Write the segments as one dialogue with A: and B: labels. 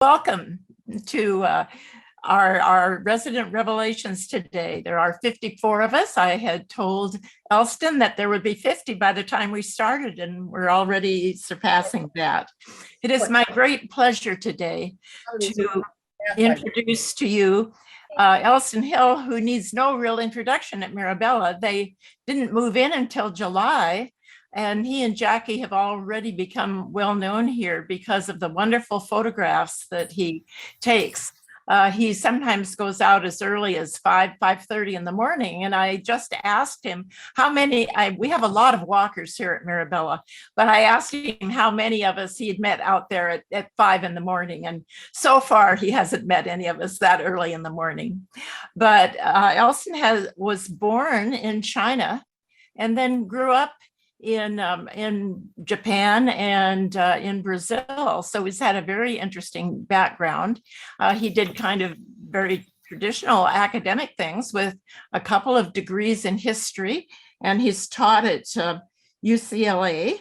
A: Welcome to our resident revelations today. There are 54 of us. I had told Elston that there would be 50 by the time we started, and we're already surpassing that. It is my great pleasure today to introduce to you Elston Hill, who needs no real introduction at Mirabella. They didn't move in until July, and he and Jackie have already become well known here because of the wonderful photographs that he takes. He sometimes goes out as early as 5:30 in the morning. And I just asked him how many, we have a lot of walkers here at Mirabella, but I asked him how many of us he had met out there at 5 in the morning. And so far, he hasn't met any of us that early in the morning. But Elston was born in China and then grew up in Japan and in Brazil. So he's had a very interesting background. He did kind of very traditional academic things with a couple of degrees in history, and he's taught at UCLA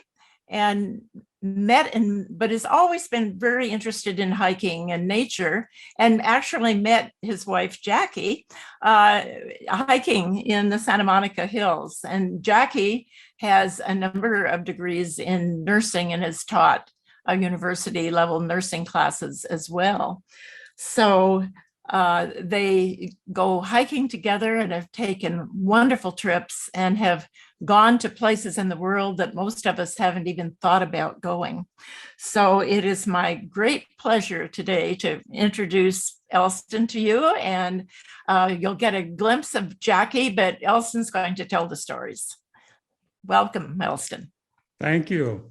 A: and but has always been very interested in hiking and nature, and actually met his wife Jackie hiking in the Santa Monica Hills. And Jackie has a number of degrees in nursing and has taught university level nursing classes as well. So they go hiking together and have taken wonderful trips and have gone to places in the world that most of us haven't even thought about going. So it is my great pleasure today to introduce Elston to you, and you'll get a glimpse of Jackie, but Elston's going to tell the stories. Welcome, Elston.
B: Thank you.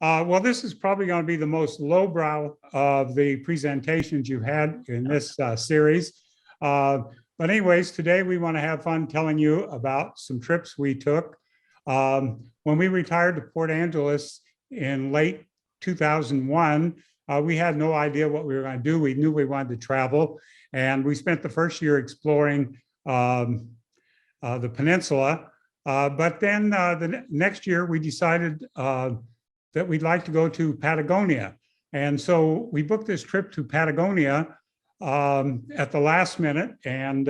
B: Well, this is probably going to be the most lowbrow of the presentations you've had in this series. But anyways, today we want to have fun telling you about some trips we took. When we retired to Port Angeles in late 2001, we had no idea what we were going to do. We knew we wanted to travel, and we spent the first year exploring the peninsula. But then the next year we decided that we'd like to go to Patagonia. And so we booked this trip to Patagonia at the last minute. And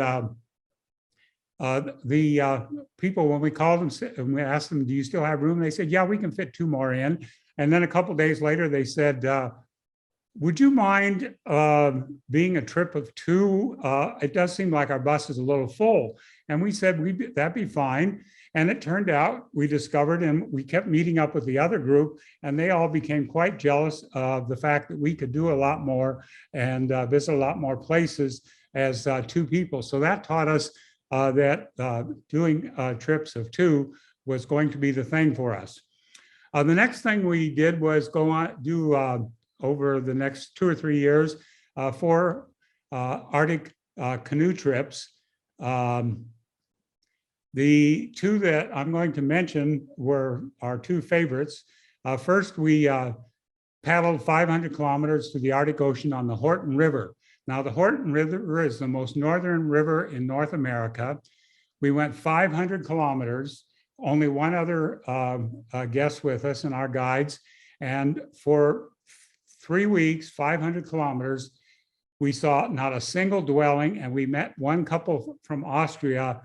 B: the people, when we called them and we asked them, do you still have room? They said, yeah, we can fit 2 more in. And then a couple of days later, they said, would you mind being a trip of 2? It does seem like our bus is a little full. And we said, that'd be fine. And it turned out we discovered, and we kept meeting up with the other group, and they all became quite jealous of the fact that we could do a lot more and visit a lot more places as 2 people. So that taught us that doing trips of 2 was going to be the thing for us. The next thing we did was go on do over the next 2 or 3 years 4 Arctic canoe trips. The 2 that I'm going to mention were our 2 favorites. First, we paddled 500 kilometers to the Arctic Ocean on the Horton River. Now, the Horton River is the most northern river in North America. We went 500 kilometers, only one other guest with us and our guides. And for 3 weeks, 500 kilometers, we saw not a single dwelling, and we met one couple from Austria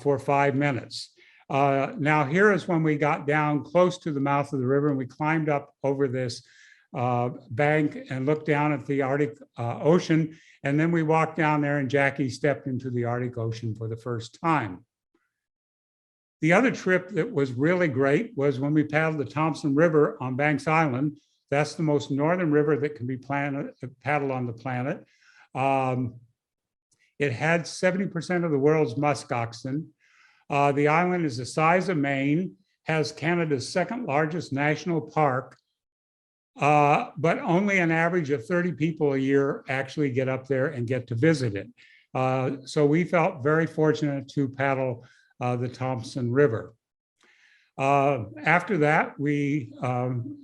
B: for 5 minutes. Now, here is when we got down close to the mouth of the river, and we climbed up over this bank and looked down at the Arctic Ocean. And then we walked down there, and Jackie stepped into the Arctic Ocean for the first time. The other trip that was really great was when we paddled the Thompson River on Banks Island. That's the most northern river that can be paddled on the planet. It had 70% of the world's musk oxen. The island is the size of Maine, has Canada's 2nd largest national park, but only an average of 30 people a year actually get up there and get to visit it. So we felt very fortunate to paddle the Thompson River. After that, we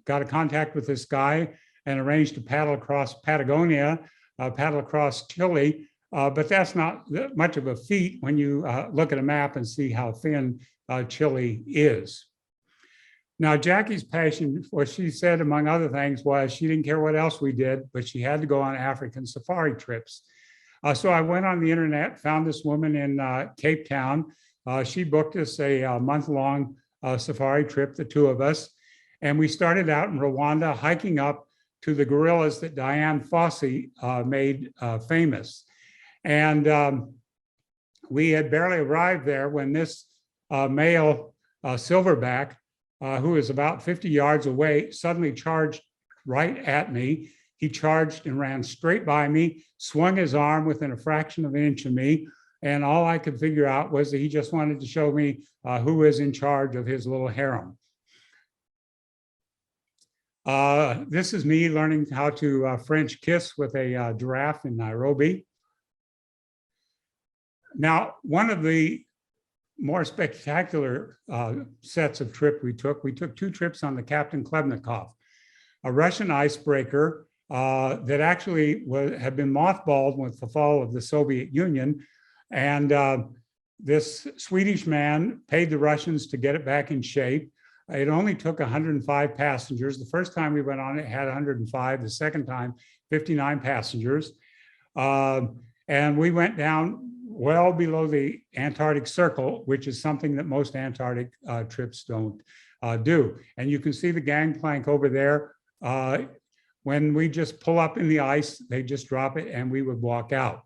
B: got a contact with this guy and arranged to paddle across Patagonia, paddle across Chile. But that's not much of a feat when you look at a map and see how thin Chile is. Now, Jackie's passion, what she said, among other things, was she didn't care what else we did, but she had to go on African safari trips. So I went on the internet, found this woman in Cape Town. She booked us a month-long safari trip, the two of us. And we started out in Rwanda, hiking up to the gorillas that Diane Fossey made famous. And we had barely arrived there when this male silverback, who was about 50 yards away, suddenly charged right at me. He charged and ran straight by me, swung his arm within a fraction of an inch of me. And all I could figure out was that he just wanted to show me who was in charge of his little harem. This is me learning how to French kiss with a giraffe in Nairobi. Now, one of the more spectacular sets of trip we took two trips on the Captain Klebnikov, a Russian icebreaker that actually had been mothballed with the fall of the Soviet Union. And this Swedish man paid the Russians to get it back in shape. It only took 105 passengers. The first time we went on it had 105, the second time, 59 passengers. And we went down well below the Antarctic Circle, which is something that most Antarctic trips don't do. And you can see the gangplank over there. When we just pull up in the ice, they just drop it and we would walk out.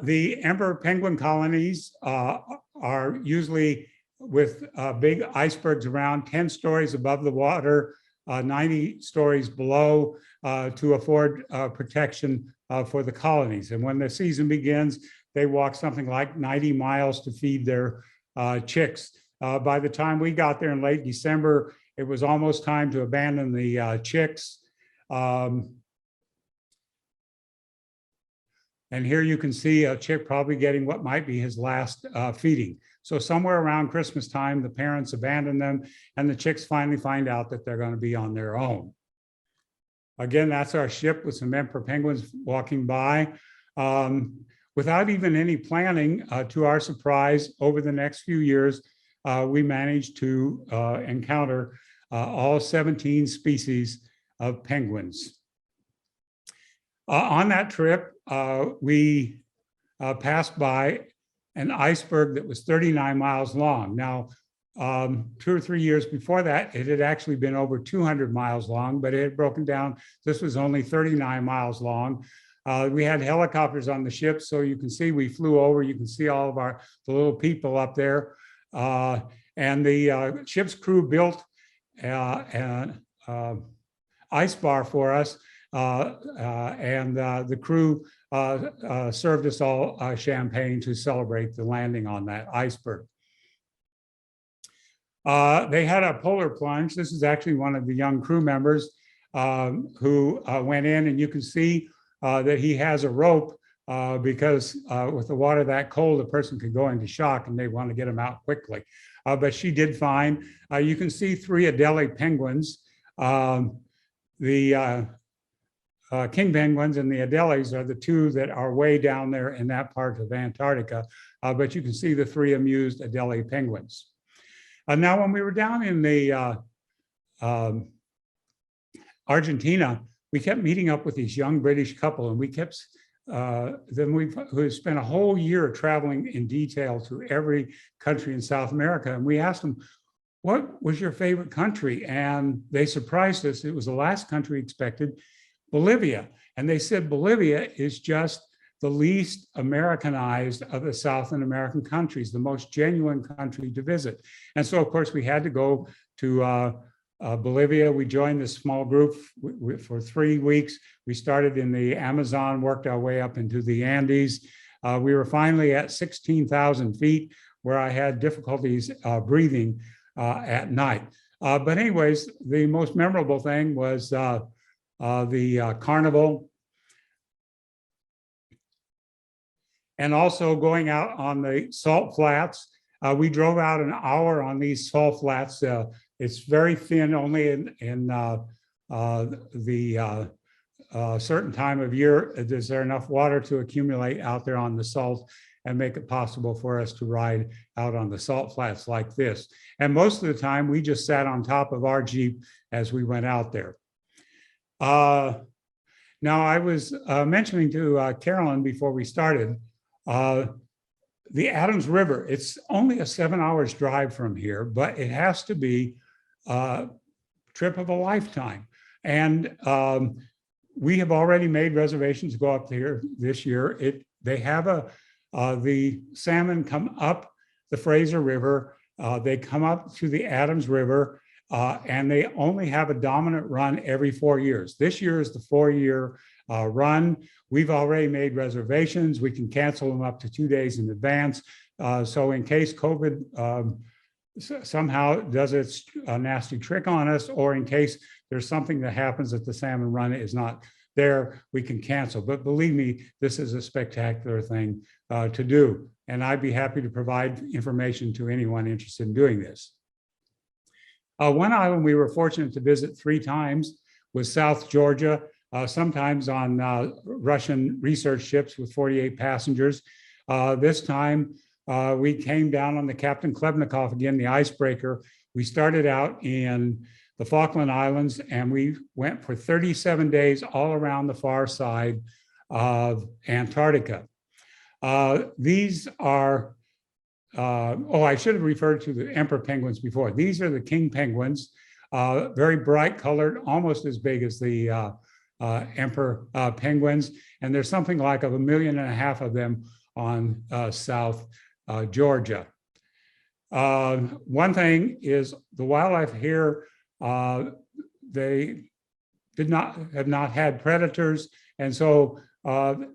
B: The emperor penguin colonies are usually with big icebergs around 10 stories above the water, 90 stories below to afford protection for the colonies. And when the season begins, they walk something like 90 miles to feed their chicks. By the time we got there in late December, it was almost time to abandon the chicks. And here you can see a chick probably getting what might be his last feeding. So somewhere around Christmas time, the parents abandon them and the chicks finally find out that they're going to be on their own. Again, that's our ship with some emperor penguins walking by. Without even any planning, to our surprise, over the next few years, we managed to encounter all 17 species of penguins. On that trip, we passed by an iceberg that was 39 miles long. Now, 2 or 3 years before that, it had actually been over 200 miles long, but it had broken down. This was only 39 miles long. We had helicopters on the ship, so you can see we flew over. You can see all of the little people up there. And the ship's crew built an ice bar for us. And the crew served us all champagne to celebrate the landing on that iceberg. They had a polar plunge. This is actually one of the young crew members who went in, and you can see that he has a rope because with the water that cold, a person could go into shock and they want to get him out quickly. But she did fine. You can see 3 Adelie penguins. The king penguins and the Adelies are the 2 that are way down there in that part of Antarctica, but you can see the 3 amused Adelie penguins. Now, when we were down in the Argentina, we kept meeting up with these young British couple, and we kept, we spent a whole year traveling in detail to every country in South America, and we asked them, what was your favorite country? And they surprised us. It was the last country we expected, Bolivia. And they said Bolivia is just the least Americanized of the South American countries, the most genuine country to visit. And so, of course, we had to go to Bolivia. We joined this small group for 3 weeks. We started in the Amazon, worked our way up into the Andes. We were finally at 16,000 feet, where I had difficulties breathing at night. But anyways, the most memorable thing was the carnival, and also going out on the salt flats. We drove out an hour on these salt flats. It's very thin, only in the certain time of year is there enough water to accumulate out there on the salt. and make it possible for us to ride out on the salt flats like this. And most of the time, we just sat on top of our Jeep as we went out there. Now, I was mentioning to Carolyn before we started, the Adams River, it's only a 7 hours drive from here, but it has to be a trip of a lifetime. And we have already made reservations to go up here this year. They have the salmon come up the Fraser River, they come up to the Adams River, and they only have a dominant run every 4 years. This year is the 4-year run. We've already made reservations. We can cancel them up to 2 days in advance. So in case COVID somehow does its nasty trick on us, or in case there's something that happens that the salmon run is not there, we can cancel. But believe me, this is a spectacular thing to do. And I'd be happy to provide information to anyone interested in doing this. One island we were fortunate to visit 3 times was South Georgia, sometimes on Russian research ships with 48 passengers. This time we came down on the Captain Klebnikov again, the icebreaker. We started out in the Falkland Islands and we went for 37 days all around the far side of Antarctica. These are I should have referred to the emperor penguins before. These are the king penguins, very bright colored, almost as big as the emperor penguins. And there's something like 1.5 million of them on South Georgia. One thing is the wildlife here, they have not had predators. And so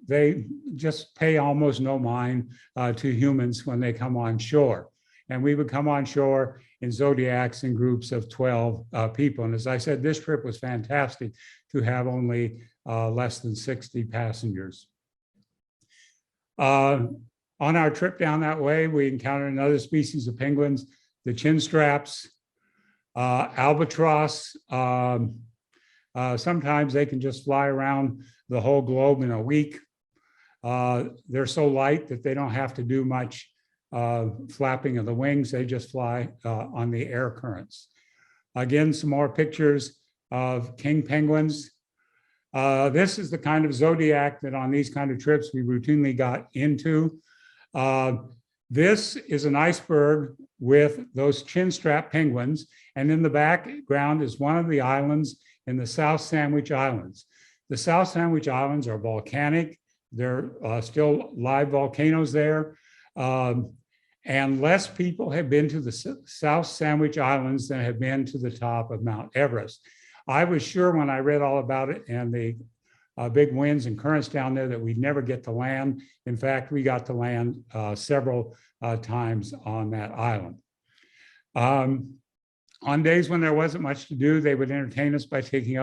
B: they just pay almost no mind to humans when they come on shore. And we would come on shore in zodiacs in groups of 12 people. And as I said, this trip was fantastic to have only less than 60 passengers. On our trip down that way, we encountered another species of penguins, the chin straps, albatross. Sometimes they can just fly around the whole globe in a week. They're so light that they don't have to do much flapping of the wings. They just fly on the air currents. Again, some more pictures of king penguins. This is the kind of zodiac that on these kind of trips we routinely got into. This is an iceberg with those chin strap penguins. And in the background is one of the islands in the South Sandwich Islands. The South Sandwich Islands are volcanic. There are still live volcanoes there. And less people have been to the South Sandwich Islands than have been to the top of Mount Everest. I was sure when I read all about it and the big winds and currents down there that we'd never get to land. In fact, we got to land several times on that island. On days when there wasn't much to do, they would entertain us by taking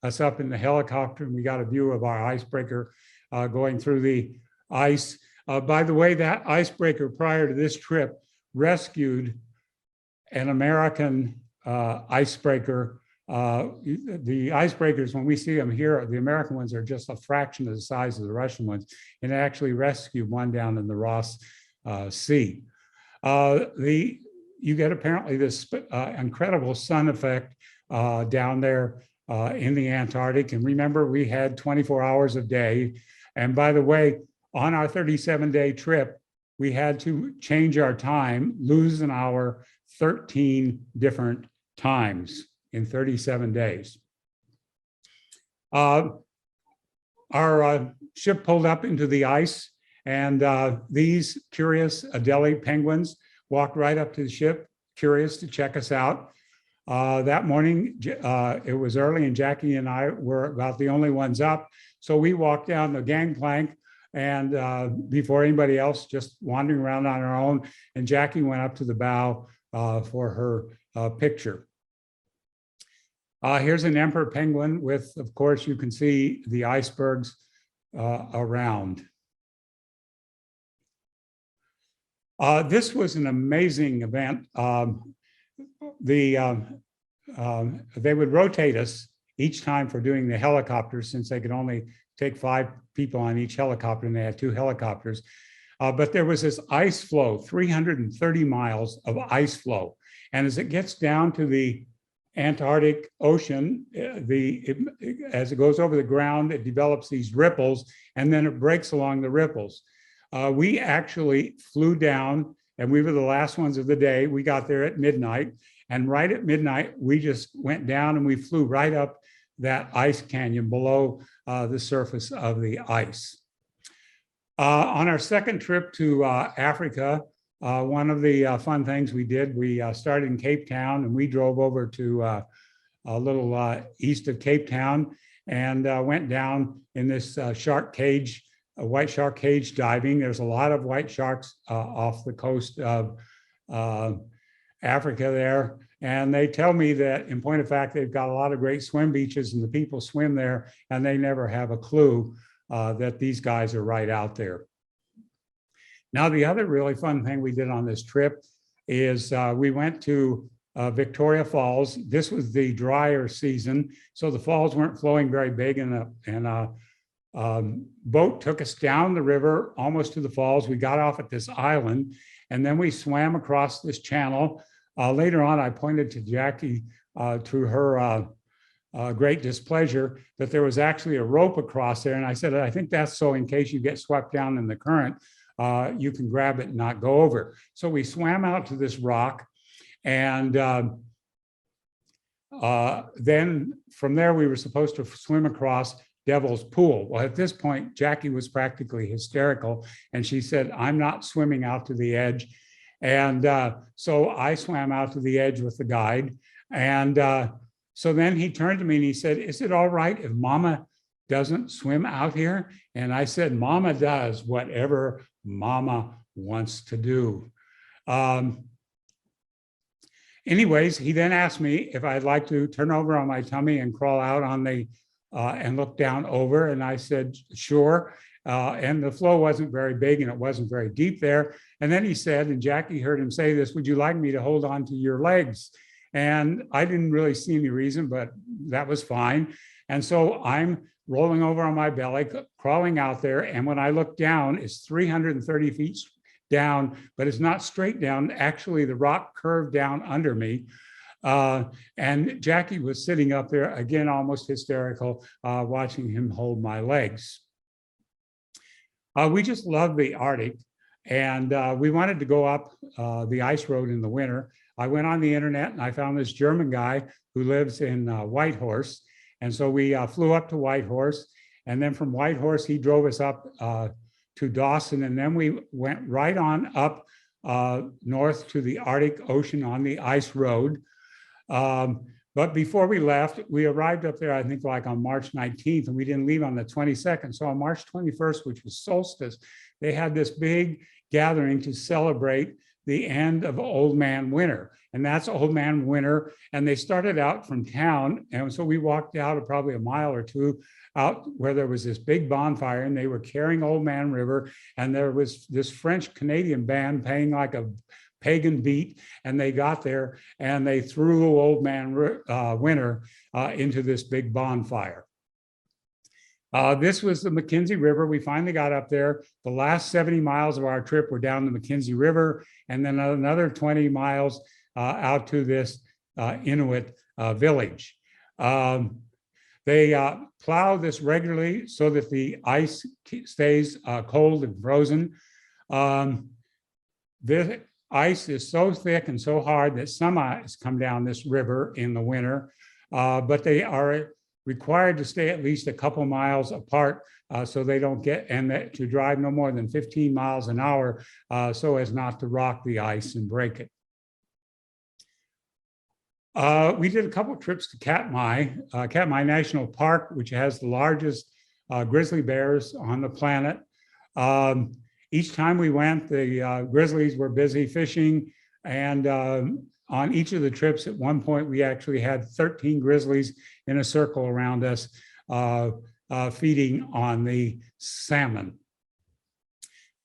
B: us up in the helicopter, and we got a view of our icebreaker going through the ice. By the way, that icebreaker prior to this trip rescued an American icebreaker. The icebreakers, when we see them here, the American ones are just a fraction of the size of the Russian ones, and actually rescued one down in the Ross Sea. You get apparently this incredible sun effect down there in the Antarctic. And remember, we had 24 hours a day. And by the way, on our 37-day trip, we had to change our time, lose an hour, 13 different times in 37 days. Our ship pulled up into the ice, and these curious Adelie penguins walked right up to the ship, curious to check us out. That morning, it was early, and Jackie and I were about the only ones up. So we walked down the gangplank, and before anybody else, just wandering around on our own, and Jackie went up to the bow for her picture. Here's an emperor penguin with, of course, you can see the icebergs around. This was an amazing event. They would rotate us each time for doing the helicopters, since they could only take 5 people on each helicopter, and they had 2 helicopters. But there was this ice flow, 330 miles of ice flow. And as it gets down to the Antarctic Ocean, as it goes over the ground, it develops these ripples, and then it breaks along the ripples. We actually flew down, and we were the last ones of the day. We got there at midnight, and right at midnight, we just went down and we flew right up that ice canyon below the surface of the ice. On our second trip to Africa, one of the fun things we did, we started in Cape Town and we drove over to a little east of Cape Town and went down in this shark cage, white shark cage diving. There's a lot of white sharks off the coast of Africa there. And they tell me that, in point of fact, they've got a lot of great swim beaches and the people swim there and they never have a clue that these guys are right out there. Now, the other really fun thing we did on this trip is we went to Victoria Falls. This was the drier season, so the falls weren't flowing very big, and a boat took us down the river almost to the falls. We got off at this island, and then we swam across this channel. Later on, I pointed to Jackie to her great displeasure that there was actually a rope across there, and I said, I think that's so in case you get swept down in the current, you can grab it and not go over. So we swam out to this rock, and then from there we were supposed to swim across Devil's Pool. Well, at this point, Jackie was practically hysterical, and she said, I'm not swimming out to the edge. And so I swam out to the edge with the guide. And so then he turned to me and he said, is it all right if Mama doesn't swim out here? And I said, Mama does whatever Mama wants to do. Anyways, he then asked me if I'd like to turn over on my tummy and crawl out on the and look down over. And I said, sure. And the flow wasn't very big and it wasn't very deep there. And then he said, and Jackie heard him say this, would you like me to hold on to your legs? And I didn't really see any reason, but that was fine. And so I'm rolling over on my belly, crawling out there. And when I look down, it's 330 feet down, but it's not straight down. Actually, the rock curved down under me. And Jackie was sitting up there, again, almost hysterical, watching him hold my legs. We just love the Arctic, and we wanted to go up the ice road in the winter. I went on the internet and I found this German guy who lives in Whitehorse. And so we flew up to Whitehorse, and then from Whitehorse, he drove us up to Dawson, and then we went right on up north to the Arctic Ocean on the ice road. But before we left, we arrived up there, I think like on March 19th, and we didn't leave on the 22nd. So on March 21st, which was solstice, they had this big gathering to celebrate the end of Old Man Winter. And that's Old Man Winter. And they started out from town. And so we walked out probably a mile or two out where there was this big bonfire, and they were carrying Old Man River. And there was this French Canadian band playing like a pagan beat, and they got there and they threw Old Man Winter into this big bonfire. This was the McKenzie River. We finally got up there. The last 70 miles of our trip were down the McKenzie River, and then another 20 miles out to this Inuit village. They plow this regularly so that the ice stays cold and frozen. The ice is so thick and so hard that some ice come down this river in the winter, but they are required to stay at least a couple miles apart so they don't get, and to drive no more than 15 miles an hour so as not to rock the ice and break it. We did a couple of trips to Katmai National Park, which has the largest grizzly bears on the planet. Each time we went, the grizzlies were busy fishing, and on each of the trips, at one point, we actually had 13 grizzlies in a circle around us, feeding on the salmon.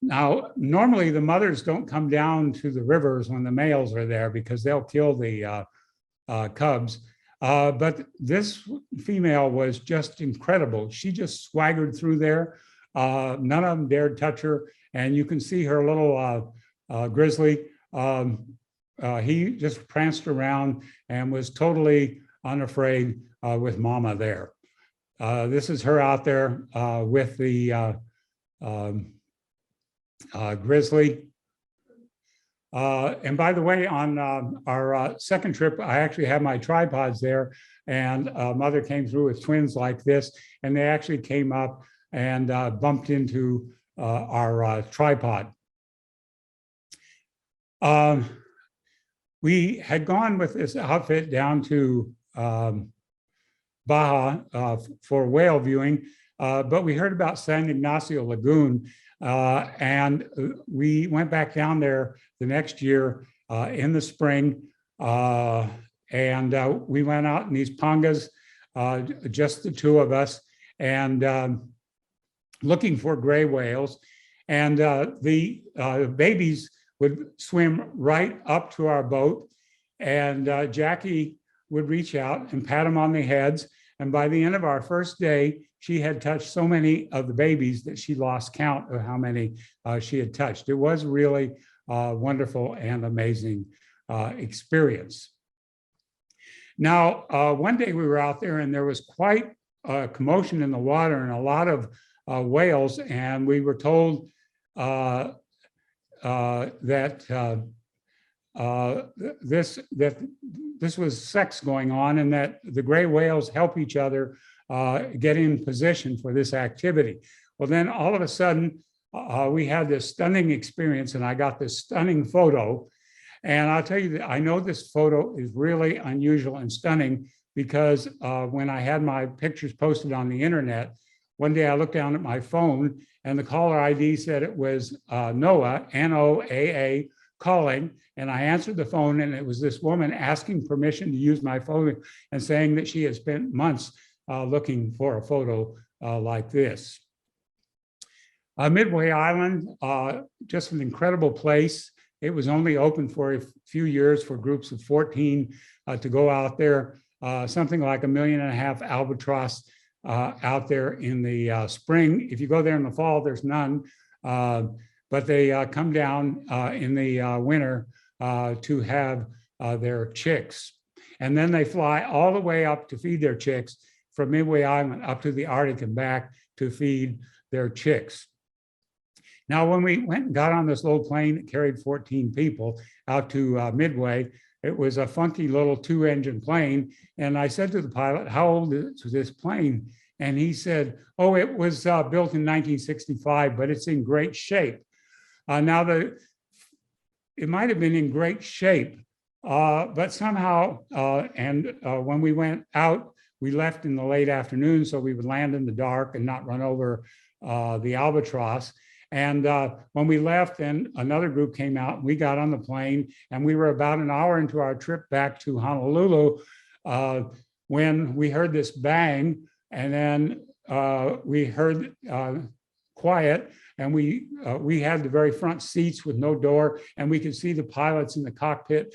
B: Now, normally the mothers don't come down to the rivers when the males are there because they'll kill the cubs. But this female was just incredible. She just swaggered through there None of them dared touch her. And you can see her little grizzly. He just pranced around and was totally unafraid with Mama there. This is her out there with the grizzly. And by the way, on our second trip, I actually had my tripods there, and Mother came through with twins like this, and they actually came up and bumped into our tripod. We had gone with this outfit down to Baja for whale viewing, but we heard about San Ignacio Lagoon, and we went back down there the next year in the spring, and we went out in these pangas, just the two of us, and looking for gray whales. And the babies would swim right up to our boat, and Jackie would reach out and pat them on the heads. And by the end of our first day, she had touched so many of the babies that she lost count of how many she had touched. It was really a wonderful and amazing experience. Now, one day we were out there and there was quite a commotion in the water and a lot of whales, and we were told that this was sex going on, and that the gray whales help each other get in position for this activity. Well, then all of a sudden, we had this stunning experience, and I got this stunning photo. And I'll tell you that I know this photo is really unusual and stunning because when I had my pictures posted on the internet, one day I looked down at my phone and the caller ID said it was Noah, N-O-A-A, calling, and I answered the phone, and it was this woman asking permission to use my phone and saying that she had spent months looking for a photo like this. Midway Island, just an incredible place. It was only open for a few years for groups of 14 to go out there. Something like 1.5 million albatross out there in the spring. If you go there in the fall, there's none, but they come down in the winter to have their chicks. And then they fly all the way up to feed their chicks from Midway Island up to the Arctic and back to feed their chicks. Now, when we went and got on this little plane that carried 14 people out to Midway, it was a funky little 2-engine plane. And I said to the pilot, "How old is this plane?" And he said, "Oh, it was built in 1965, but it's in great shape." Now, it might have been in great shape, but somehow, when we went out, we left in the late afternoon, so we would land in the dark and not run over the albatross. And when we left, then another group came out, and we got on the plane, and we were about an hour into our trip back to Honolulu when we heard this bang, and then we heard quiet, and we had the very front seats with no door, and we could see the pilots in the cockpit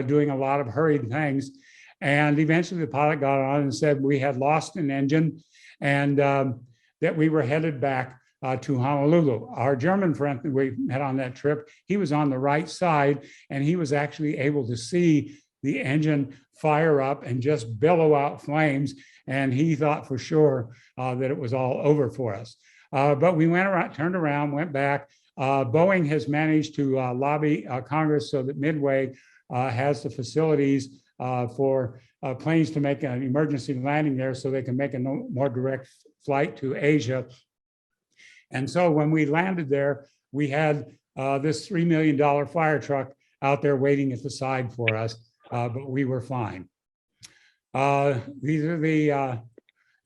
B: doing a lot of hurried things. And eventually the pilot got on and said we had lost an engine and that we were headed back to Honolulu. Our German friend that we met on that trip, he was on the right side, and he was actually able to see the engine fire up and just billow out flames. And he thought for sure that it was all over for us. But we went around, turned around, went back. Boeing has managed to lobby Congress so that Midway has the facilities for planes to make an emergency landing there so they can make a more direct flight to Asia. And so when we landed there, we had this $3 million fire truck out there waiting at the side for us, but we were fine. These are the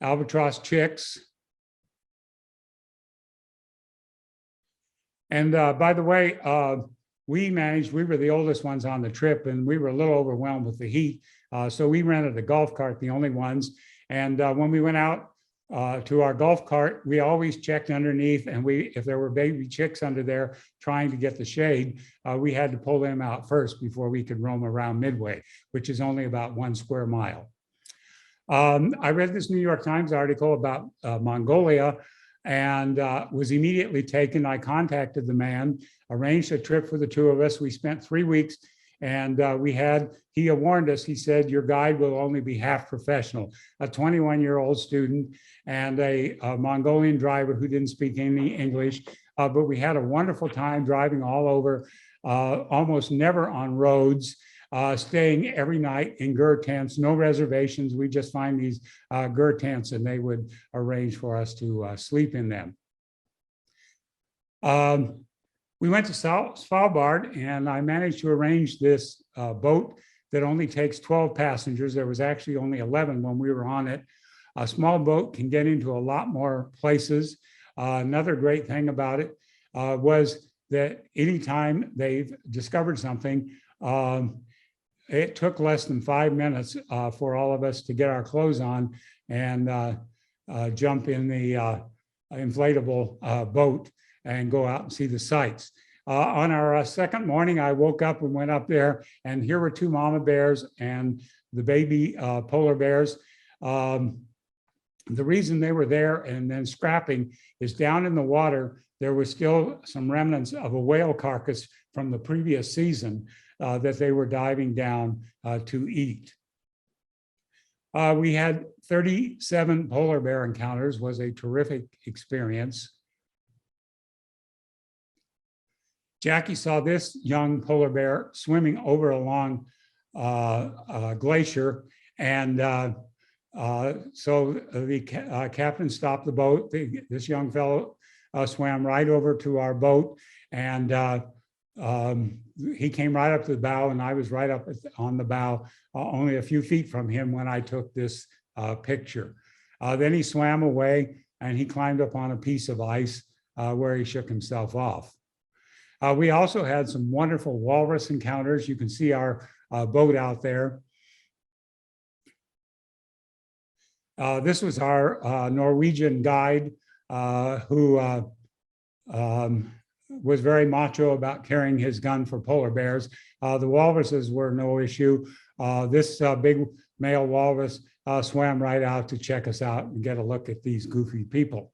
B: albatross chicks. And by the way, we were the oldest ones on the trip, and we were a little overwhelmed with the heat. So we rented a golf cart, the only ones. And when we went out to our golf cart, we always checked underneath, and if there were baby chicks under there trying to get the shade, we had to pull them out first before we could roam around Midway, which is only about 1 square mile. I read this New York Times article about Mongolia, and was immediately taken. I contacted the man, arranged a trip for the two of us. We spent 3 weeks, and he warned us. He said, your guide will only be half professional, a 21-year-old student and a Mongolian driver who didn't speak any English. But we had a wonderful time driving all over, almost never on roads, staying every night in gur tents, no reservations. We just find these gur tents and they would arrange for us to sleep in them. We went to Svalbard, and I managed to arrange this boat that only takes 12 passengers. There was actually only 11 when we were on it. A small boat can get into a lot more places. Another great thing about it was that anytime they've discovered something, it took less than 5 minutes for all of us to get our clothes on and jump in the inflatable boat and go out and see the sights. On our second morning, I woke up and went up there, and here were 2 mama bears and the baby polar bears. The reason they were there and then scrapping is down in the water, there was still some remnants of a whale carcass from the previous season that they were diving down to eat. We had 37 polar bear encounters, was a terrific experience. Jackie saw this young polar bear swimming over a long glacier, and so the captain stopped the boat. This young fellow swam right over to our boat, and he came right up to the bow, and I was right up on the bow, only a few feet from him when I took this picture. Then he swam away, and he climbed up on a piece of ice where he shook himself off. We also had some wonderful walrus encounters. You can see our boat out there. This was our Norwegian guide who was very macho about carrying his gun for polar bears. The walruses were no issue. This big male walrus swam right out to check us out and get a look at these goofy people.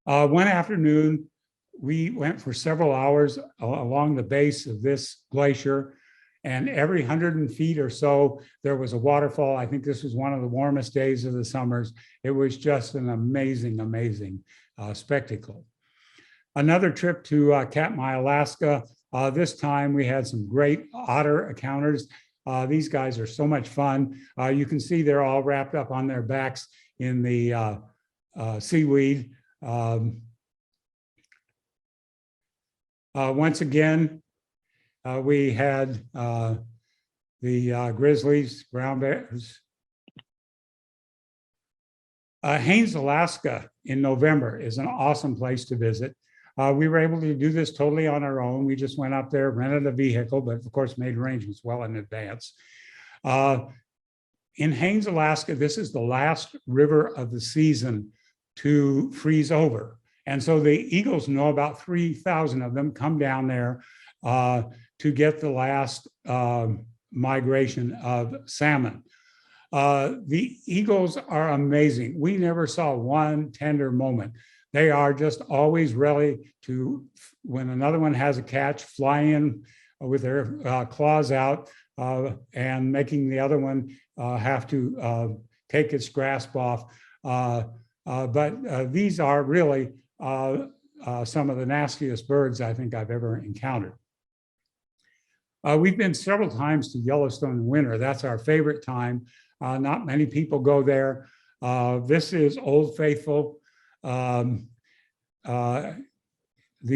B: One afternoon, we went for several hours along the base of this glacier, and every 100 feet or so, there was a waterfall. I think this was one of the warmest days of the summers. It was just an amazing, amazing spectacle. Another trip to Katmai, Alaska. This time we had some great otter encounters. These guys are so much fun. You can see they're all wrapped up on their backs in the seaweed. Once again, we had the grizzlies, brown bears. Haines, Alaska in November is an awesome place to visit. We were able to do this totally on our own. We just went up there, rented a vehicle, but of course made arrangements well in advance. In Haines, Alaska, this is the last river of the season to freeze over. And so the eagles know about 3,000 of them come down there to get the last migration of salmon. The eagles are amazing. We never saw one tender moment. They are just always ready to, when another one has a catch, fly in with their claws out and making the other one have to take its grasp off. But these are really some of the nastiest birds I think I've ever encountered. We've been several times to Yellowstone in winter. That's our favorite time. Not many people go there. This is Old Faithful. The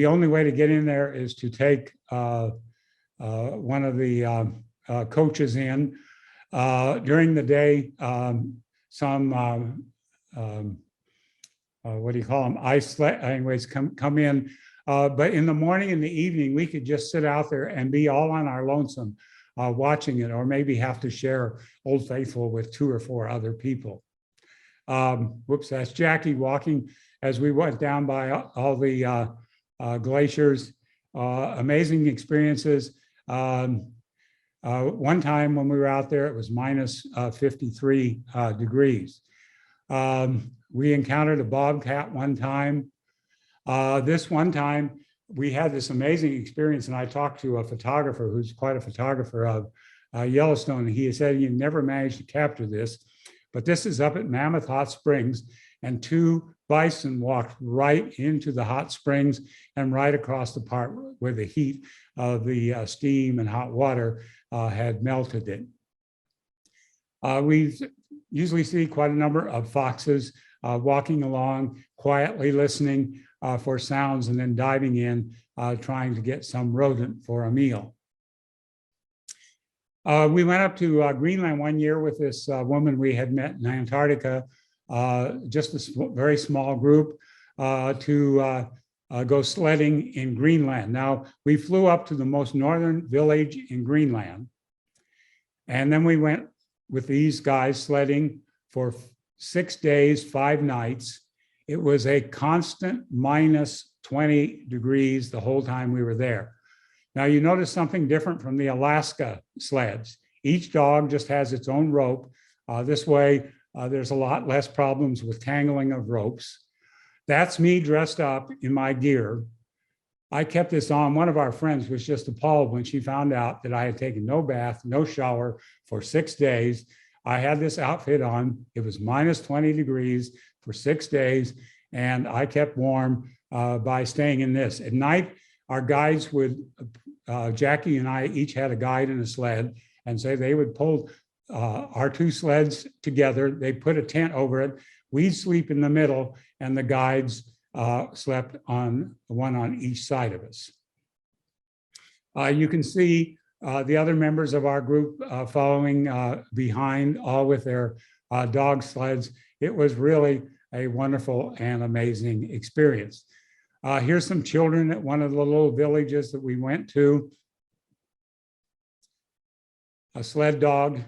B: only way to get in there is to take one of the coaches in. During the day, some what do you call them? Ice, anyways, come in. But in the morning and the evening, we could just sit out there and be all on our lonesome watching it, or maybe have to share Old Faithful with 2 or 4 other people. Whoops, that's Jackie walking as we went down by all the glaciers. Amazing experiences. One time when we were out there, it was minus 53 degrees. We encountered a bobcat one time. This one time, we had this amazing experience, and I talked to a photographer who's quite a photographer of Yellowstone. And he said he never managed to capture this, but this is up at Mammoth Hot Springs, and two bison walked right into the hot springs and right across the part where the heat of the steam and hot water had melted it. We usually see quite a number of foxes walking along, quietly listening for sounds and then diving in, trying to get some rodent for a meal. We went up to Greenland one year with this woman we had met in Antarctica, just a very small group, to go sledding in Greenland. Now, we flew up to the most northern village in Greenland, and then we went with these guys sledding for 6 days, 5 nights. It was a constant minus 20 degrees the whole time we were there. Now, you notice something different from the Alaska sleds. Each dog just has its own rope. This way, there's a lot less problems with tangling of ropes. That's me dressed up in my gear. I kept this on. One of our friends was just appalled when she found out that I had taken no bath, no shower for 6 days. I had this outfit on. It was minus 20 degrees for 6 days, and I kept warm by staying in this. At night, our guides would, Jackie and I each had a guide and a sled, and so they would pull our 2 sleds together. They put a tent over it. We'd sleep in the middle, and the guides slept on one on each side of us. You can see the other members of our group following behind, all with their dog sleds. It was really a wonderful and amazing experience. Here's some children at one of the little villages that we went to. A sled dog.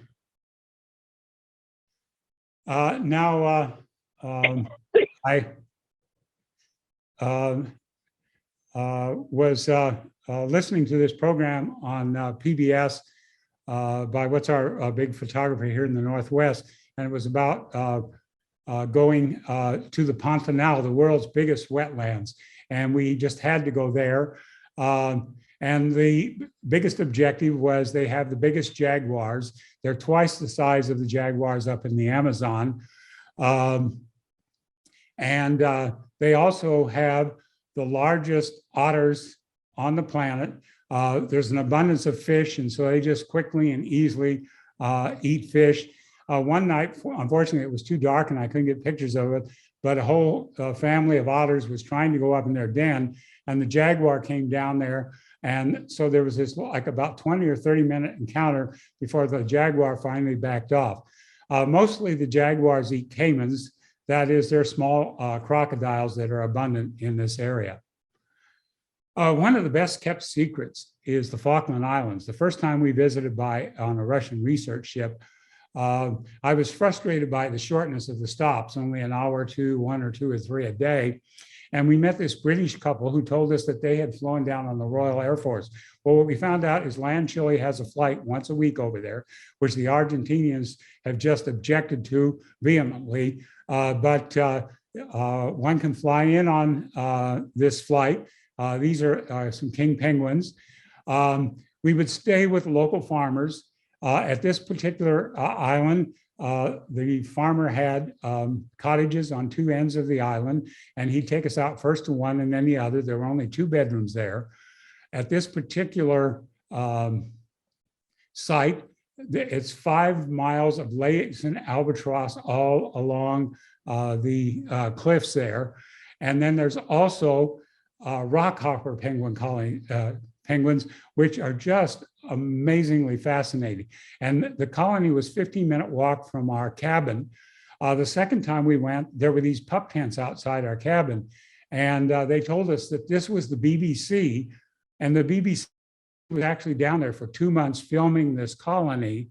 B: I was listening to this program on PBS by what's our big photographer here in the Northwest, and it was about going to the Pantanal, the world's biggest wetlands, and we just had to go there. And the biggest objective was they have the biggest jaguars. They're twice the size of the jaguars up in the Amazon. They also have the largest otters on the planet. There's an abundance of fish, and so they just quickly and easily eat fish. One night, unfortunately, it was too dark and I couldn't get pictures of it, but a whole family of otters was trying to go up in their den, and the jaguar came down there. And so there was this like about 20 or 30-minute encounter before the jaguar finally backed off. Mostly the jaguars eat caimans. That is, they're small crocodiles that are abundant in this area. One of the best kept secrets is the Falkland Islands. The first time we visited on a Russian research ship, I was frustrated by the shortness of the stops, only an hour or two, 1 or 2 or 3 a day. And we met this British couple who told us that they had flown down on the Royal Air Force. Well, what we found out is Land Chile has a flight once a week over there, which the Argentinians have just objected to vehemently. But one can fly in on this flight. These are some king penguins. We would stay with local farmers. At this particular island, the farmer had cottages on 2 ends of the island, and he'd take us out first to one and then the other. There were only 2 bedrooms there. At this particular site, it's 5 miles of lakes and albatross all along the cliffs there. And then there's also rockhopper penguin colony, penguins, which are just amazingly fascinating. And the colony was 15-minute walk from our cabin. The second time we went, there were these pup tents outside our cabin. And they told us that this was the BBC, and the BBC was actually down there for 2 months filming this colony.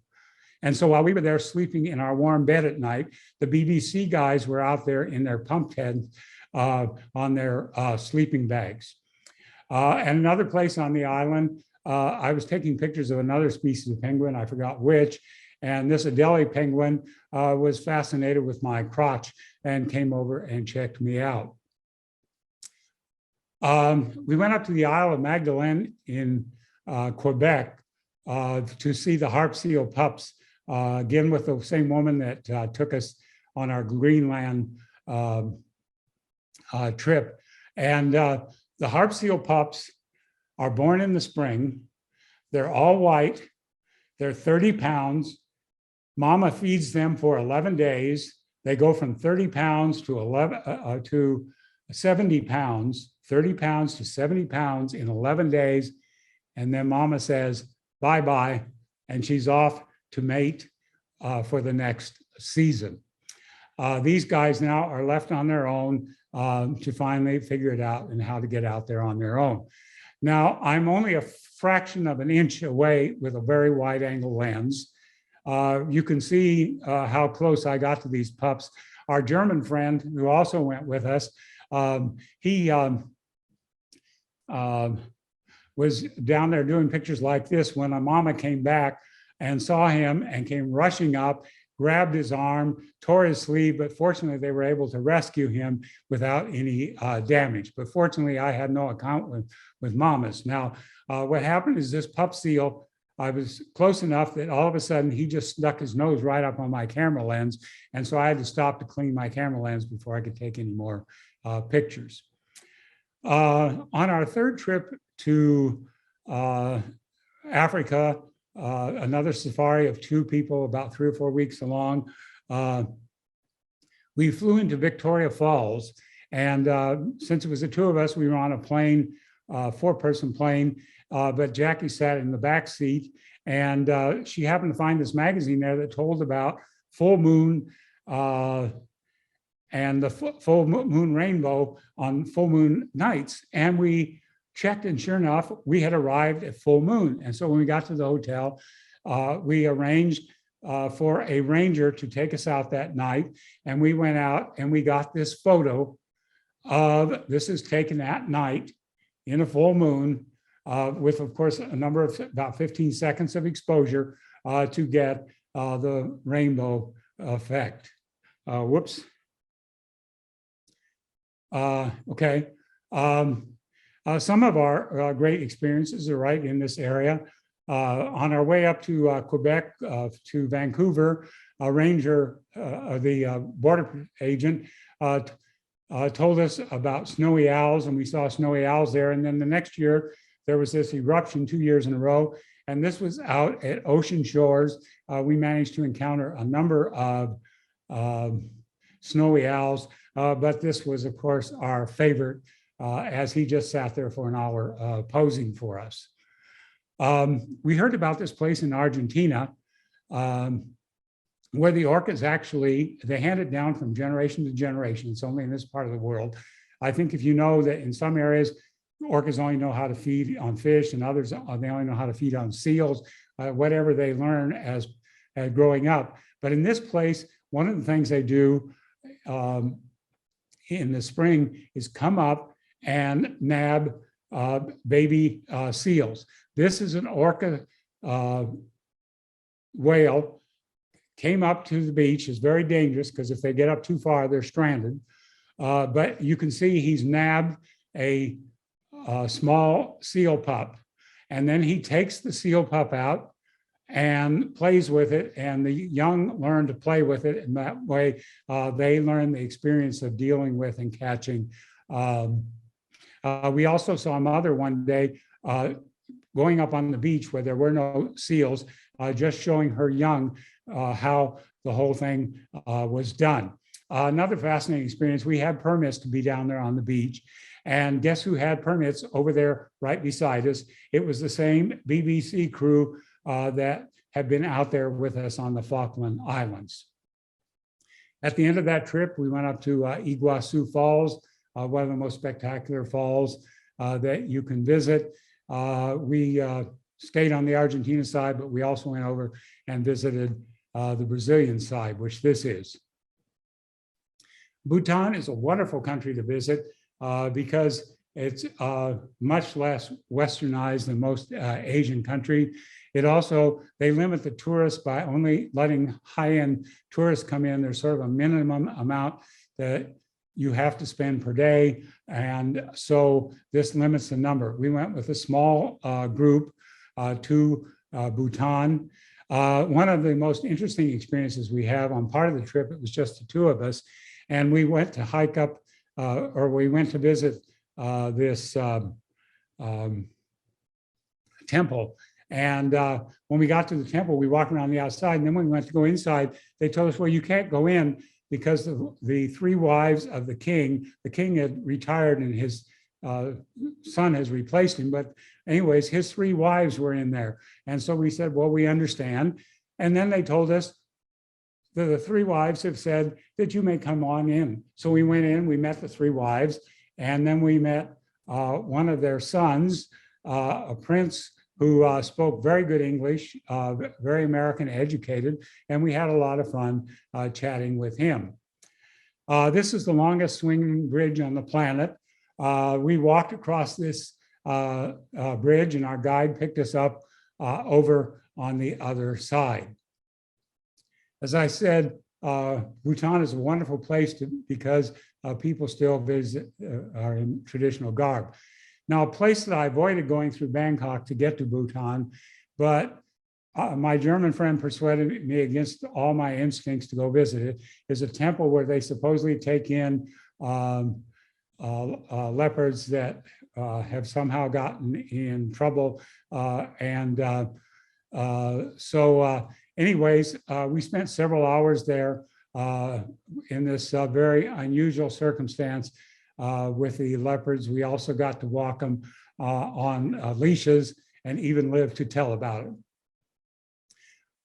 B: And so while we were there sleeping in our warm bed at night, the BBC guys were out there in their pump tents on their sleeping bags. And another place on the island, I was taking pictures of another species of penguin, I forgot which, And this Adelie penguin was fascinated with my crotch and came over and checked me out. We went up to the Isle of Magdalene in Quebec to see the harp seal pups, again with the same woman that took us on our Greenland trip. And the harp seal pups are born in the spring. They're all white. They're 30 pounds. Mama feeds them for 11 days. They go from 30 pounds to 70 pounds, 30 pounds to 70 pounds in 11 days. And then mama says, bye-bye, and she's off to mate for the next season. These guys now are left on their own to finally figure it out and how to get out there on their own. Now, I'm only a fraction of an inch away with a very wide angle lens. You can see how close I got to these pups. Our German friend who also went with us, he was down there doing pictures like this when a mama came back and saw him and came rushing up, grabbed his arm, tore his sleeve, but fortunately they were able to rescue him without any damage. But fortunately, I had no account with mamas. Now, what happened is this pup seal, I was close enough that all of a sudden he just stuck his nose right up on my camera lens. And so I had to stop to clean my camera lens before I could take any more pictures. On our third trip to Africa, another safari of 2 people, about 3 or 4 weeks along, we flew into Victoria Falls. And since it was the 2 of us, we were on a plane, 4-person plane, but Jackie sat in the back seat, and she happened to find this magazine there that told about full moon and the full moon rainbow on full moon nights. And we checked, and sure enough, we had arrived at full moon. And so when we got to the hotel, we arranged for a ranger to take us out that night. And we went out and we got this photo of, this is taken at night in a full moon, with, of course, a number of about 15 seconds of exposure to get the rainbow effect. Whoops. Okay. Some of our great experiences are right in this area. On our way up to Quebec, to Vancouver, a ranger, the border agent, told us about snowy owls, and we saw snowy owls there. And then the next year, there was this eruption 2 years in a row, and this was out at Ocean Shores. We managed to encounter a number of snowy owls, but this was, of course, our favorite, as he just sat there for an hour posing for us. We heard about this place in Argentina, where the orcas actually, they hand it down from generation to generation. It's only in this part of the world. I think if you know that in some areas, orcas only know how to feed on fish, and others, they only know how to feed on seals, whatever they learn as growing up. But in this place, one of the things they do in the spring is come up and nab baby seals. This is an orca whale, came up to the beach. It's very dangerous because if they get up too far, they're stranded. But you can see he's nabbed a small seal pup, and then he takes the seal pup out and plays with it, and the young learn to play with it, and that way they learn the experience of dealing with and catching. We also saw a mother one day going up on the beach where there were no seals, just showing her young how the whole thing was done. Another fascinating experience, we had permits to be down there on the beach. And guess who had permits over there right beside us? It was the same BBC crew that had been out there with us on the Falkland Islands. At the end of that trip, we went up to Iguazu Falls, one of the most spectacular falls that you can visit. We stayed on the Argentina side, but we also went over and visited the Brazilian side, which this is. Bhutan is a wonderful country to visit because it's much less westernized than most Asian countries. It also, they limit the tourists by only letting high-end tourists come in. There's sort of a minimum amount that you have to spend per day. And so this limits the number. We went with a small group to Bhutan. One of the most interesting experiences we have on part of the trip, it was just the two of us, and we went to hike up, or we went to visit this temple. And when we got to the temple, we walked around the outside, and then when we went to go inside, they told us, well, you can't go in because the three wives of the king had retired and his son has replaced him. But anyways, his three wives were in there. And so we said, well, we understand. And then they told us that the three wives have said that you may come on in. So we went in, we met the three wives, and then we met one of their sons, a prince who spoke very good English, very American educated, and we had a lot of fun chatting with him. This is the longest swinging bridge on the planet. We walked across this bridge, and our guide picked us up over on the other side. As I said, Bhutan is a wonderful place because people still visit are in traditional garb. Now, a place that I avoided going through Bangkok to get to Bhutan, but my German friend persuaded me against all my instincts to go visit it, is a temple where they supposedly take in leopards that have somehow gotten in trouble. Anyways, we spent several hours there in this very unusual circumstance with the leopards. We also got to walk them on leashes and even live to tell about it.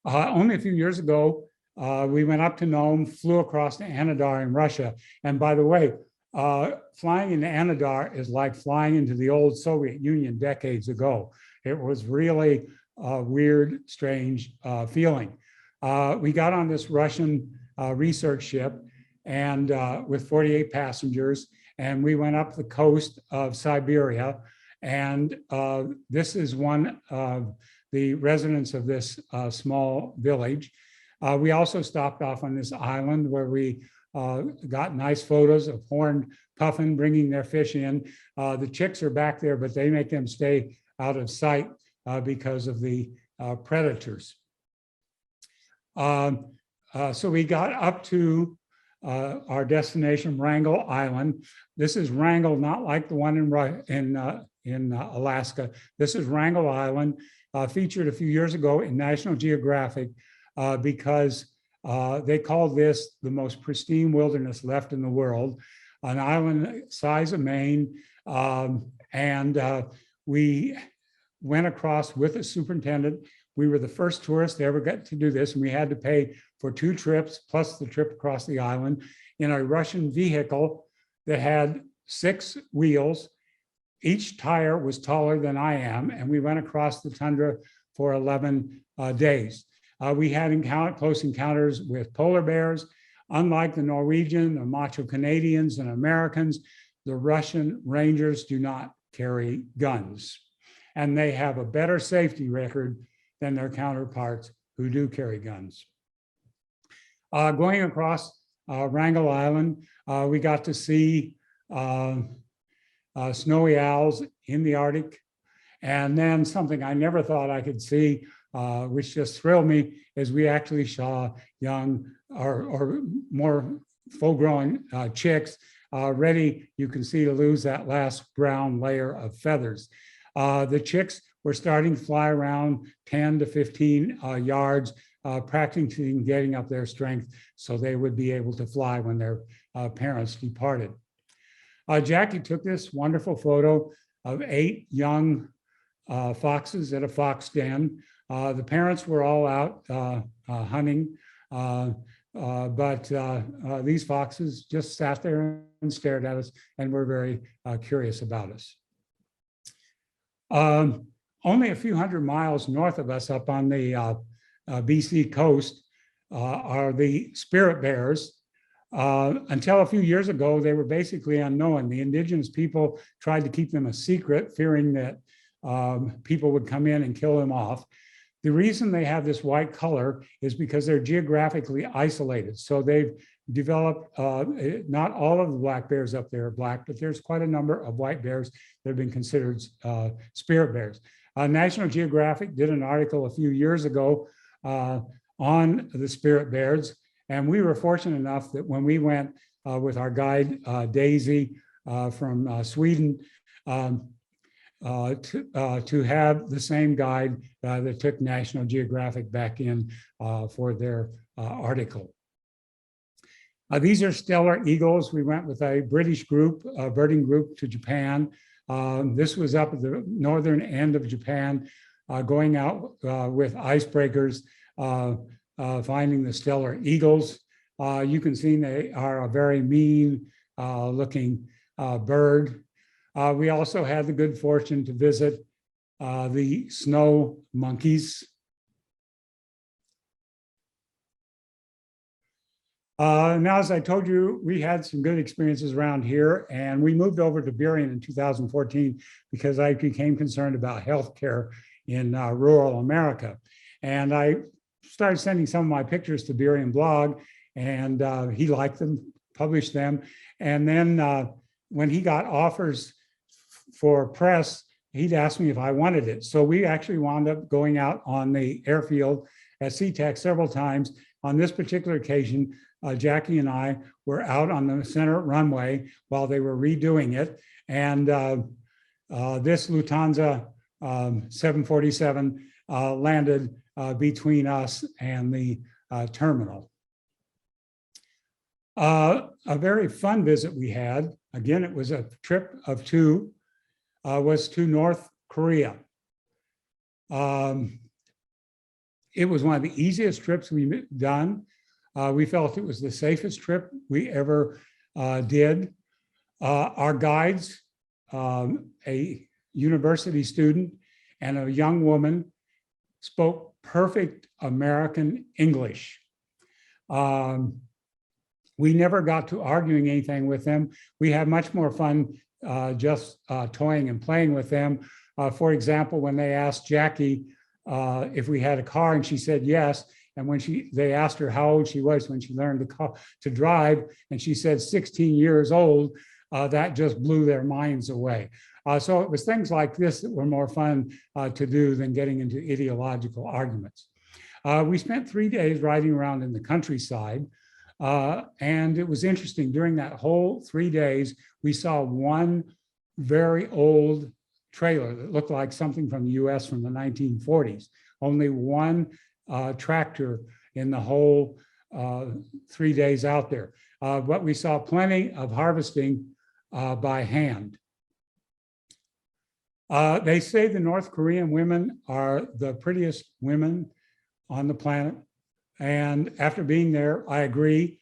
B: Only a few years ago, we went up to Nome, flew across to Anadar in Russia. And by the way, flying into Anadar is like flying into the old Soviet Union decades ago. It was really a weird, strange feeling. We got on this Russian research ship and with 48 passengers, and we went up the coast of Siberia. And this is one of the residents of this small village. We also stopped off on this island where we got nice photos of horned puffin bringing their fish in. The chicks are back there, but they make them stay out of sight because of the predators. So we got up to our destination, Wrangel Island. This is Wrangel, not like the one in Alaska. This is Wrangel Island, featured a few years ago in National Geographic because they called this the most pristine wilderness left in the world, an island size of Maine. We went across with a superintendent. We were the first tourists to ever get to do this, and we had to pay for 2 trips plus the trip across the island in a Russian vehicle that had 6 wheels. Each tire was taller than I am, and we went across the tundra for 11 days. We had close encounters with polar bears. Unlike the Norwegian, the macho Canadians and Americans, the Russian Rangers do not carry guns, and they have a better safety record than their counterparts who do carry guns. Going across Wrangel Island, we got to see snowy owls in the Arctic. And then something I never thought I could see, which just thrilled me, is we actually saw young or more full-grown chicks ready, you can see, to lose that last brown layer of feathers. The chicks were starting to fly around 10 to 15 yards, practicing getting up their strength so they would be able to fly when their parents departed. Jackie took this wonderful photo of 8 young foxes at a fox den. The parents were all out hunting, but these foxes just sat there and stared at us and were very curious about us. Only a few hundred miles north of us up on the BC coast are the spirit bears. Until a few years ago, they were basically unknown. The indigenous people tried to keep them a secret, fearing that people would come in and kill them off. The reason they have this white color is because they're geographically isolated. So they've developed, not all of the black bears up there are black, but there's quite a number of white bears that have been considered spirit bears. National Geographic did an article a few years ago on the spirit bears. And we were fortunate enough that when we went with our guide, Daisy from Sweden, to have the same guide that took National Geographic back in for their article. These are stellar eagles. We went with a British group, a birding group to Japan. This was up at the northern end of Japan, going out with icebreakers, finding the stellar eagles. You can see they are a very mean looking bird. We also had the good fortune to visit the snow monkeys. Now, as I told you, we had some good experiences around here, and we moved over to Burien in 2014 because I became concerned about healthcare in rural America. And I started sending some of my pictures to Burien blog, and he liked them, published them. And then when he got offers for press, he'd ask me if I wanted it. So we actually wound up going out on the airfield at SeaTac several times. On this particular occasion, Jackie and I were out on the center runway while they were redoing it. And this Lufthansa 747 landed between us and the terminal. A very fun visit we had, again, it was a trip of two, was to North Korea. It was one of the easiest trips we've done. We felt it was the safest trip we ever did. Our guides, a university student and a young woman, spoke perfect American English. We never got to arguing anything with them. We had much more fun just toying and playing with them. For example, when they asked Jackie if we had a car, and she said yes, and when they asked her how old she was when she learned to drive, and she said 16 years old, that just blew their minds away. So it was things like this that were more fun to do than getting into ideological arguments. We spent 3 days riding around in the countryside, and it was interesting. During that whole 3 days, we saw one very old trailer that looked like something from the US from the 1940s. Only one tractor in the whole 3 days out there. But we saw plenty of harvesting by hand. They say the North Korean women are the prettiest women on the planet. And after being there, I agree.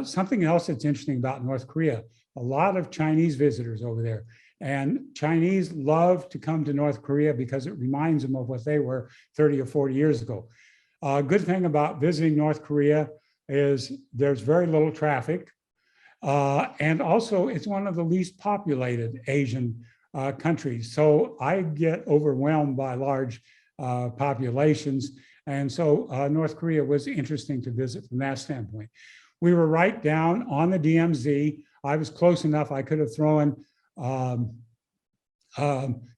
B: Something else that's interesting about North Korea, a lot of Chinese visitors over there. And Chinese love to come to North Korea because it reminds them of what they were 30 or 40 years ago. Good thing about visiting North Korea is there's very little traffic. And also it's one of the least populated Asian countries. So I get overwhelmed by large populations. And so North Korea was interesting to visit from that standpoint. We were right down on the DMZ. I was close enough, I could have thrown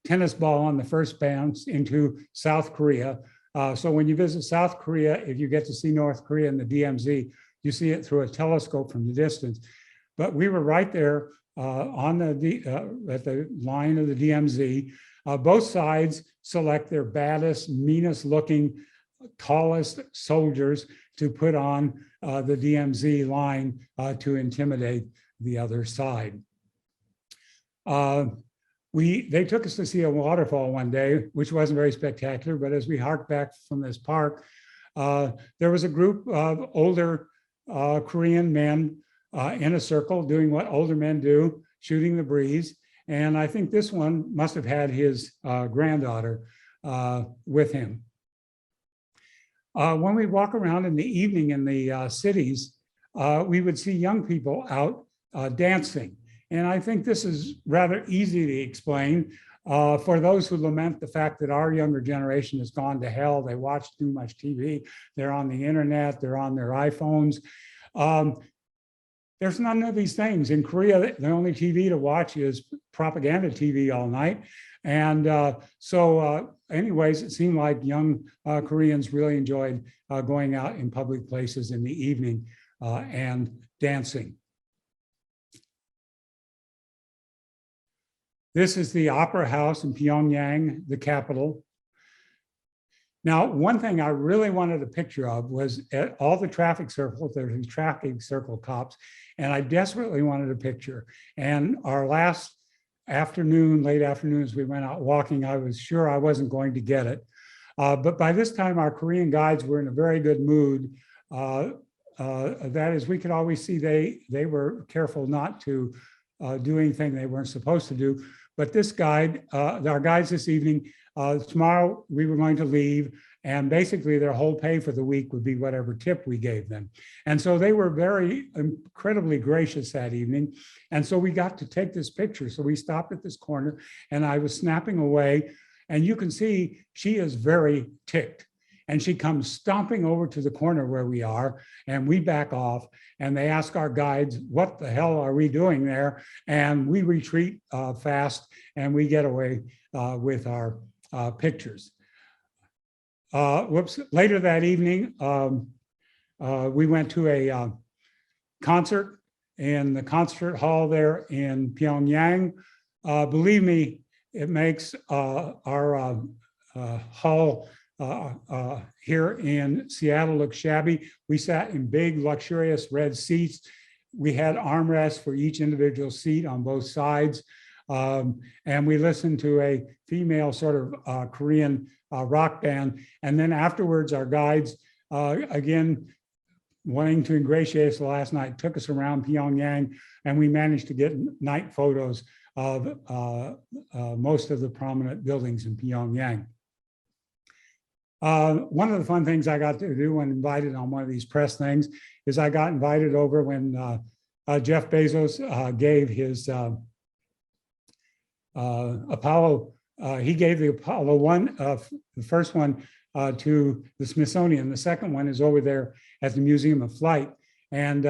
B: tennis ball on the first bounce into South Korea. So when you visit South Korea, if you get to see North Korea in the DMZ, you see it through a telescope from the distance. But we were right there on at the line of the DMZ. Both sides select their baddest, meanest looking, tallest soldiers to put on the DMZ line to intimidate the other side. They took us to see a waterfall one day, which wasn't very spectacular, but as we harked back from this park, there was a group of older Korean men in a circle doing what older men do, shooting the breeze. And I think this one must have had his granddaughter with him. When we walk around in the evening in the cities, we would see young people out dancing. And I think this is rather easy to explain. For those who lament the fact that our younger generation has gone to hell, they watch too much TV, they're on the internet, they're on their iPhones. There's none of these things. In Korea, the only TV to watch is propaganda TV all night. And anyways, it seemed like young Koreans really enjoyed going out in public places in the evening and dancing. This is the Opera House in Pyongyang, the capital. Now, one thing I really wanted a picture of was at all the traffic circles, there's these traffic circle cops, and I desperately wanted a picture. And our last afternoon, late afternoon, as we went out walking, I was sure I wasn't going to get it. But by this time, our Korean guides were in a very good mood. That is, we could always see they were careful not to do anything they weren't supposed to do. But this guide, our guides this evening, tomorrow we were going to leave, and basically their whole pay for the week would be whatever tip we gave them. And so they were very incredibly gracious that evening. And so we got to take this picture. So we stopped at this corner and I was snapping away, and you can see she is very ticked. And she comes stomping over to the corner where we are, and we back off, and they ask our guides, what the hell are we doing there? And we retreat fast, and we get away with our pictures. Later that evening, we went to a concert in the concert hall there in Pyongyang. Believe me, it makes our hall here in Seattle look shabby. We sat in big, luxurious red seats. We had armrests for each individual seat on both sides. And we listened to a female sort of Korean rock band. And then afterwards, our guides, again, wanting to ingratiate us last night, took us around Pyongyang, and we managed to get night photos of most of the prominent buildings in Pyongyang. One of the fun things I got to do when invited on one of these press things is I got invited over when Jeff Bezos gave his Apollo, he gave the Apollo 1, the first one to the Smithsonian. The second one is over there at the Museum of Flight. And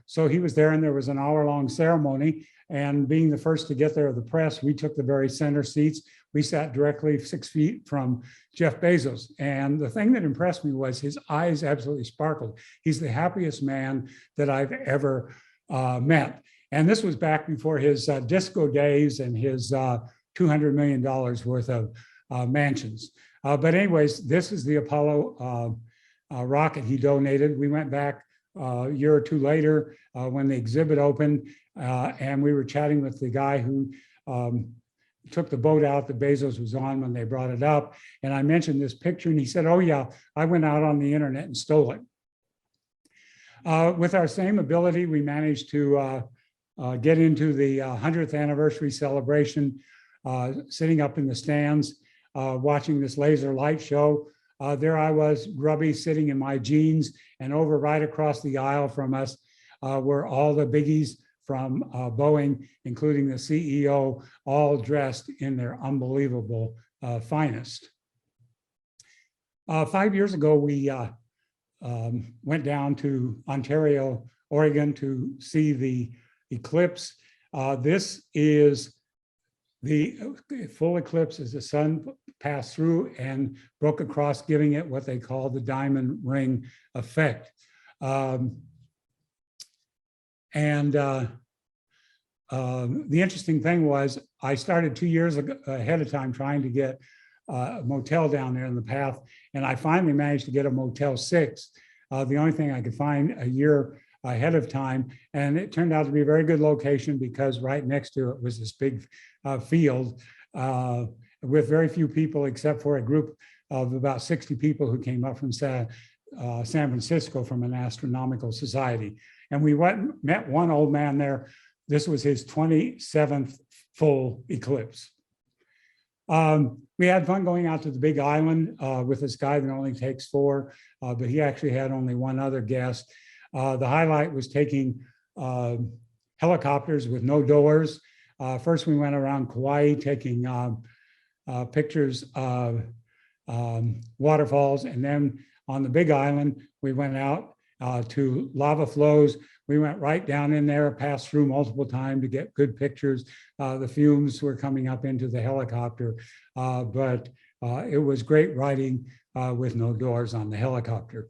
B: so he was there, and there was an hour-long ceremony. And being the first to get there of the press, we took the very center seats. We sat directly 6 feet from Jeff Bezos. And the thing that impressed me was his eyes absolutely sparkled. He's the happiest man that I've ever met. And this was back before his disco days and his $200 million worth of mansions. But anyways, this is the Apollo rocket he donated. We went back a year or two later when the exhibit opened, and we were chatting with the guy who took the boat out that Bezos was on when they brought it up. And I mentioned this picture, and he said, oh yeah, I went out on the internet and stole it. With our same ability, we managed to get into the 100th anniversary celebration, sitting up in the stands, watching this laser light show. There I was, grubby, sitting in my jeans, and over right across the aisle from us were all the biggies from Boeing, including the CEO, all dressed in their unbelievable finest. 5 years ago, we went down to Ontario, Oregon to see the eclipse. This is the full eclipse as the sun passed through and broke across, giving it what they call the diamond ring effect. The interesting thing was I started 2 years ahead of time trying to get a motel down there in the path, and I finally managed to get a Motel 6. The only thing I could find a year ahead of time, and it turned out to be a very good location because right next to it was this big field with very few people except for a group of about 60 people who came up from San Francisco from an astronomical society. And we met one old man there. This was his 27th full eclipse. We had fun going out to the Big Island with this guy that only takes 4, but he actually had only one other guest. The highlight was taking helicopters with no doors. First, we went around Kauai, taking pictures of waterfalls. And then on the Big Island, we went out to lava flows. We went right down in there, passed through multiple times to get good pictures. The fumes were coming up into the helicopter, but it was great riding with no doors on the helicopter.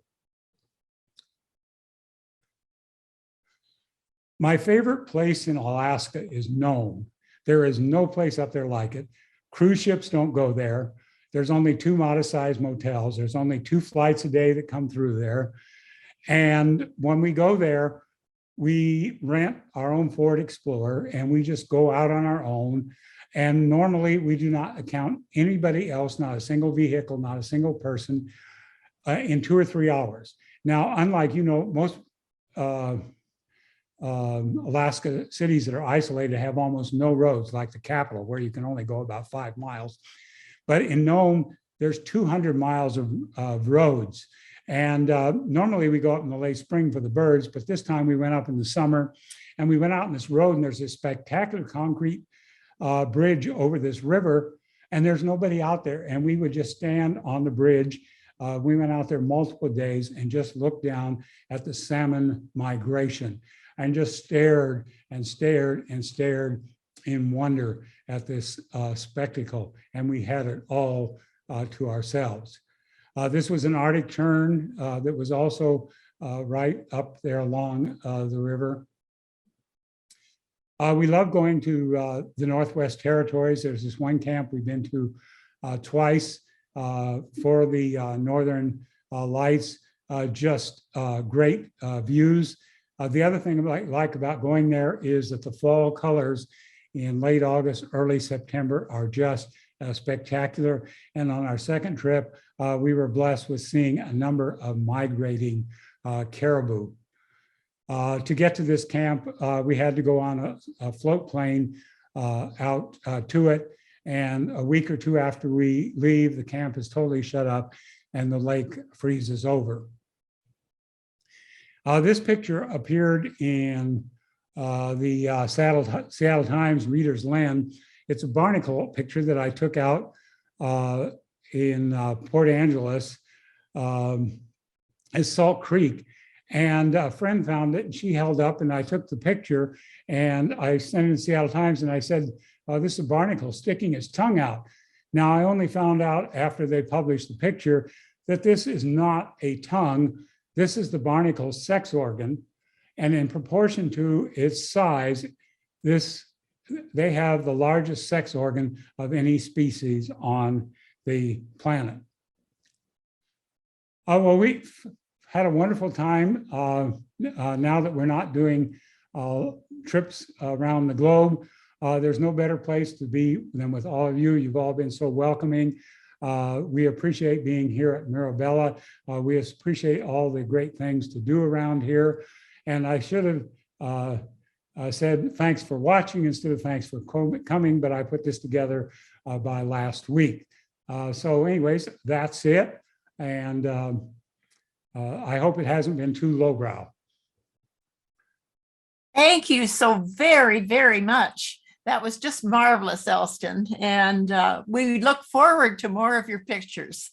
B: My favorite place in Alaska is Nome. There is no place up there like it. Cruise ships don't go there. There's only 2 modest-sized motels. There's only 2 flights a day that come through there. And when we go there, we rent our own Ford Explorer and we just go out on our own. And normally we do not account anybody else, not a single vehicle, not a single person, in 2 or 3 hours. Now, unlike, most Alaska cities that are isolated have almost no roads, like the capital, where you can only go about 5 miles. But in Nome, there's 200 miles of roads. And normally we go up in the late spring for the birds, but this time we went up in the summer and we went out on this road and there's this spectacular concrete bridge over this river and there's nobody out there. And we would just stand on the bridge. We went out there multiple days and just looked down at the salmon migration and just stared and stared and stared in wonder at this spectacle. And we had it all to ourselves. This was an Arctic tern that was also right up there along the river. We love going to the Northwest Territories. There's this one camp we've been to twice for the Northern Lights, just great views. The other thing I like about going there is that the fall colors in late August, early September are just spectacular. And on our second trip, we were blessed with seeing a number of migrating caribou. To get to this camp, we had to go on a float plane out to it. And a week or 2 after we leave, the camp is totally shut up and the lake freezes over. This picture appeared in the Seattle Times Reader's Lens. It's a barnacle picture that I took out in Port Angeles at Salt Creek. And a friend found it and she held up and I took the picture and I sent it to Seattle Times and I said, oh, this is a barnacle sticking its tongue out. Now, I only found out after they published the picture that this is not a tongue. This is the barnacle's sex organ. And in proportion to its size, they have the largest sex organ of any species on the planet. Well, we've had a wonderful time now that we're not doing trips around the globe. There's no better place to be than with all of you. You've all been so welcoming. We appreciate being here at Mirabella. We appreciate all the great things to do around here. And I should have said thanks for watching instead of thanks for coming, but I put this together by last week. So anyways, that's it. And I hope it hasn't been too lowbrow.
A: Thank you so very, very much. That was just marvelous, Elston. And we look forward to more of your pictures.